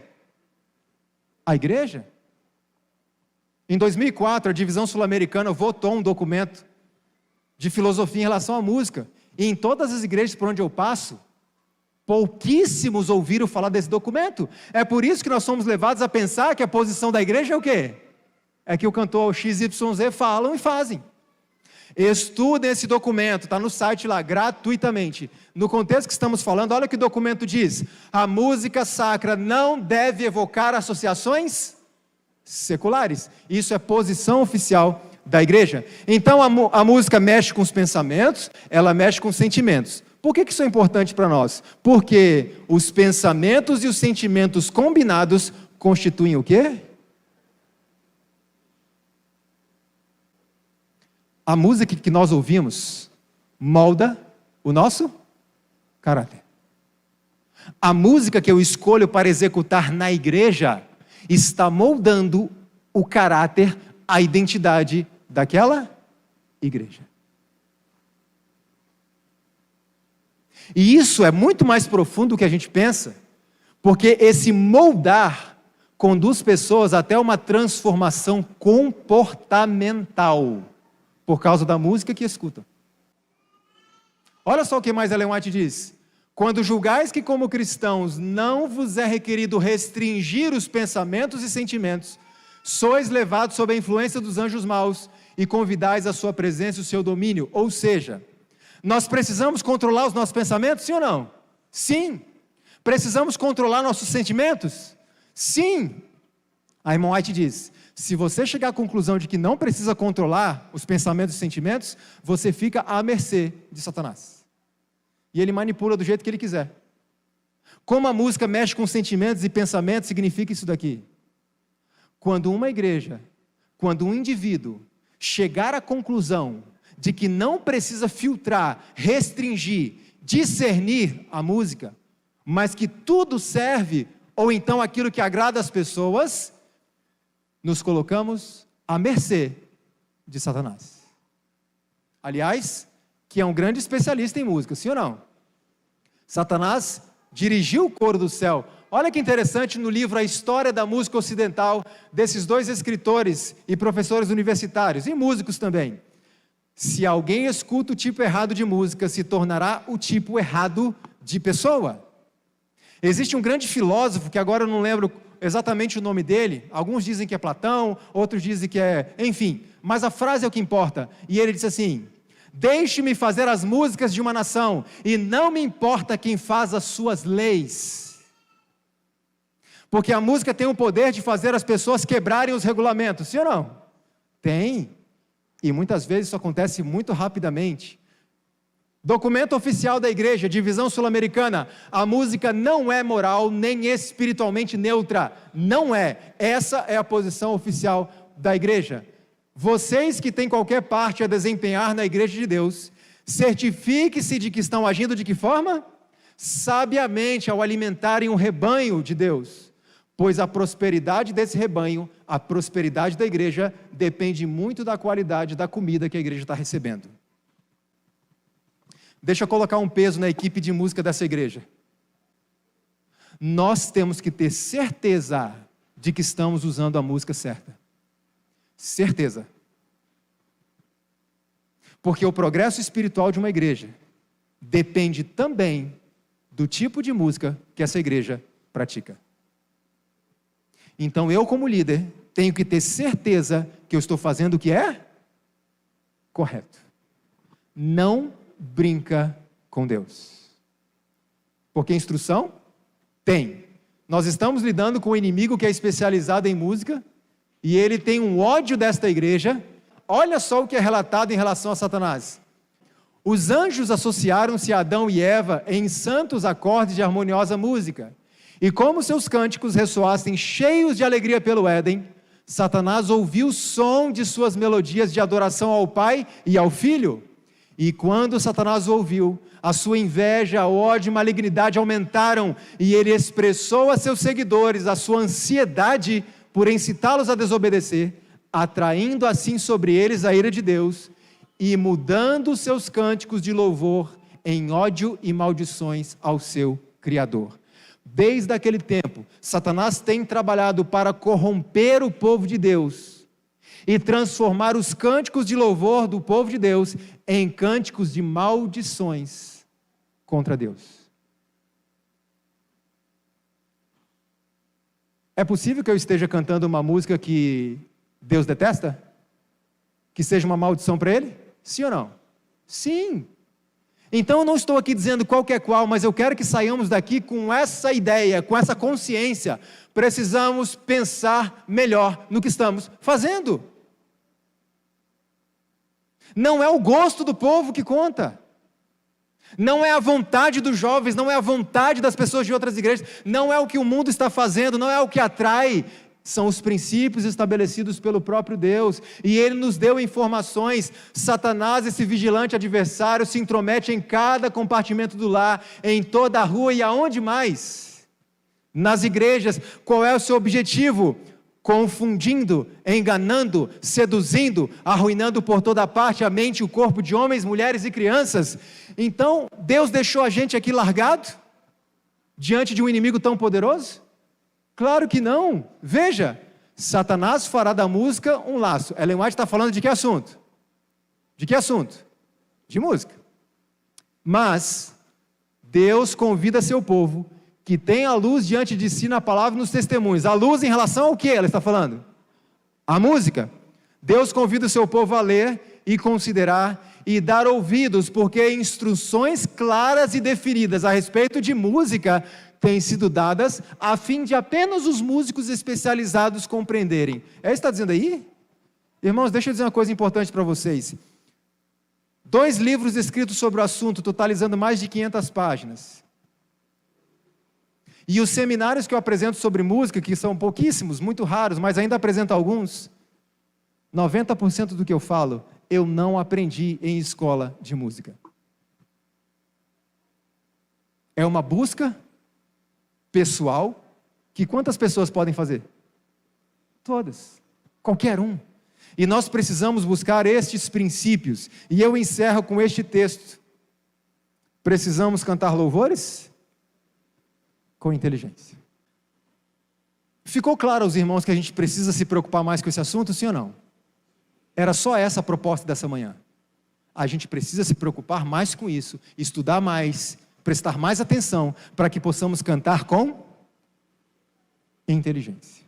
A igreja. Em 2004, a Divisão Sul-Americana votou um documento de filosofia em relação à música. E em todas as igrejas por onde eu passo, pouquíssimos ouviram falar desse documento. É por isso que nós somos levados a pensar que a posição da igreja é o quê? É que o cantor XYZ falam e fazem. Estudem esse documento, está no site lá, gratuitamente. No contexto que estamos falando, olha o que o documento diz. A música sacra não deve evocar associações seculares. Isso é posição oficial da igreja. Então a música mexe com os pensamentos, ela mexe com os sentimentos. Por que isso é importante para nós? Porque os pensamentos e os sentimentos combinados constituem o quê? A música que nós ouvimos molda o nosso caráter. A música que eu escolho para executar na igreja está moldando o caráter, a identidade daquela igreja. E isso é muito mais profundo do que a gente pensa, Porque esse moldar conduz pessoas até uma transformação comportamental, por causa da música que escutam. Olha só o que mais Ellen White diz. Quando julgais que como cristãos não vos é requerido restringir os pensamentos e sentimentos, sois levados sob a influência dos anjos maus e convidais a sua presença e o seu domínio. Ou seja, nós precisamos controlar os nossos pensamentos, sim ou não? Sim. Precisamos controlar nossos sentimentos? Sim. A Ellen White diz, se você chegar à conclusão de que não precisa controlar os pensamentos e sentimentos, você fica à mercê de Satanás. E ele manipula do jeito que ele quiser. Como a música mexe com sentimentos e pensamentos, significa isso daqui. Quando uma igreja, quando um indivíduo chegar à conclusão de que não precisa filtrar, restringir, discernir a música, mas que tudo serve, ou então aquilo que agrada as pessoas, nos colocamos à mercê de Satanás. Aliás, que é um grande especialista em música, sim ou não? Satanás dirigiu o coro do céu. Olha que interessante no livro A História da Música Ocidental, desses dois escritores e professores universitários, e músicos também. Se alguém escuta o tipo errado de música, se tornará o tipo errado de pessoa. Existe um grande filósofo, que agora eu não lembro exatamente o nome dele, alguns dizem que é Platão, outros dizem que é, enfim, mas a frase é o que importa, e ele disse assim, deixe-me fazer as músicas de uma nação, e não me importa quem faz as suas leis, porque a música tem o poder de fazer as pessoas quebrarem os regulamentos, sim ou não? Tem, e muitas vezes isso acontece muito rapidamente. Documento oficial da igreja, divisão sul-americana, a música não é moral nem espiritualmente neutra, não é, essa é a posição oficial da igreja. Vocês que têm qualquer parte a desempenhar na igreja de Deus, certifique-se de que estão agindo de que forma? Sabiamente ao alimentarem um rebanho de Deus, pois a prosperidade desse rebanho, a prosperidade da igreja, depende muito da qualidade da comida que a igreja está recebendo. Deixa eu colocar um peso na equipe de música dessa igreja. Nós temos que ter certeza de que estamos usando a música certa. Certeza. Porque o progresso espiritual de uma igreja depende também do tipo de música que essa igreja pratica. Então eu, como líder, tenho que ter certeza que eu estou fazendo o que é correto. Não brinca com Deus. Porque instrução? Tem. Nós estamos lidando com um inimigo que é especializado em música, e ele tem um ódio desta igreja. Olha só o que é relatado em relação a Satanás. Os anjos associaram-se a Adão e Eva em santos acordes de harmoniosa música, e como seus cânticos ressoassem cheios de alegria pelo Éden, Satanás ouviu o som de suas melodias de adoração ao Pai e ao Filho. E quando Satanás ouviu, a sua inveja, ódio e malignidade aumentaram, e ele expressou a seus seguidores a sua ansiedade por incitá-los a desobedecer, atraindo assim sobre eles a ira de Deus, e mudando seus cânticos de louvor em ódio e maldições ao seu Criador. Desde aquele tempo, Satanás tem trabalhado para corromper o povo de Deus, e transformar os cânticos de louvor do povo de Deus em cânticos de maldições contra Deus. É possível que eu esteja cantando uma música que Deus detesta? Que seja uma maldição para Ele? Sim ou não? Sim. Então eu não estou aqui dizendo qualquer qual, mas eu quero que saiamos daqui com essa ideia, com essa consciência. Precisamos pensar melhor no que estamos fazendo. Não é o gosto do povo que conta. Não é a vontade dos jovens, não é a vontade das pessoas de outras igrejas, não é o que o mundo está fazendo, não é o que atrai. São os princípios estabelecidos pelo próprio Deus, e Ele nos deu informações. Satanás, esse vigilante adversário, se intromete em cada compartimento do lar, em toda a rua e aonde mais? Nas igrejas. Qual é o seu objetivo? Confundindo, enganando, seduzindo, arruinando por toda parte a mente e o corpo de homens, mulheres e crianças. Então, Deus deixou a gente aqui largado? diante de um inimigo tão poderoso? Claro que não. Veja, Satanás fará da música um laço. Ellen White está falando de que assunto? De que assunto? De música. Mas Deus convida seu povo que tem a luz diante de si na palavra e nos testemunhos. A luz em relação ao que ela está falando? A música. Deus convida o seu povo a ler e considerar e dar ouvidos, porque instruções claras e definidas a respeito de música têm sido dadas a fim de apenas os músicos especializados compreenderem. É isso que está dizendo aí? Irmãos, deixa eu dizer uma coisa importante para vocês. 2 livros escritos sobre o assunto, totalizando mais de 500 páginas. E os seminários que eu apresento sobre música, que são pouquíssimos, muito raros, mas ainda apresento alguns, 90% do que eu falo, eu não aprendi em escola de música. É uma busca pessoal que quantas pessoas podem fazer? Todas. Qualquer um. E nós precisamos buscar estes princípios. E eu encerro com este texto. Precisamos cantar louvores com inteligência. Ficou claro aos irmãos que a gente precisa se preocupar mais com esse assunto, sim ou não? Era só essa a proposta dessa manhã. A gente precisa se preocupar mais com isso, estudar mais, prestar mais atenção, para que possamos cantar com inteligência.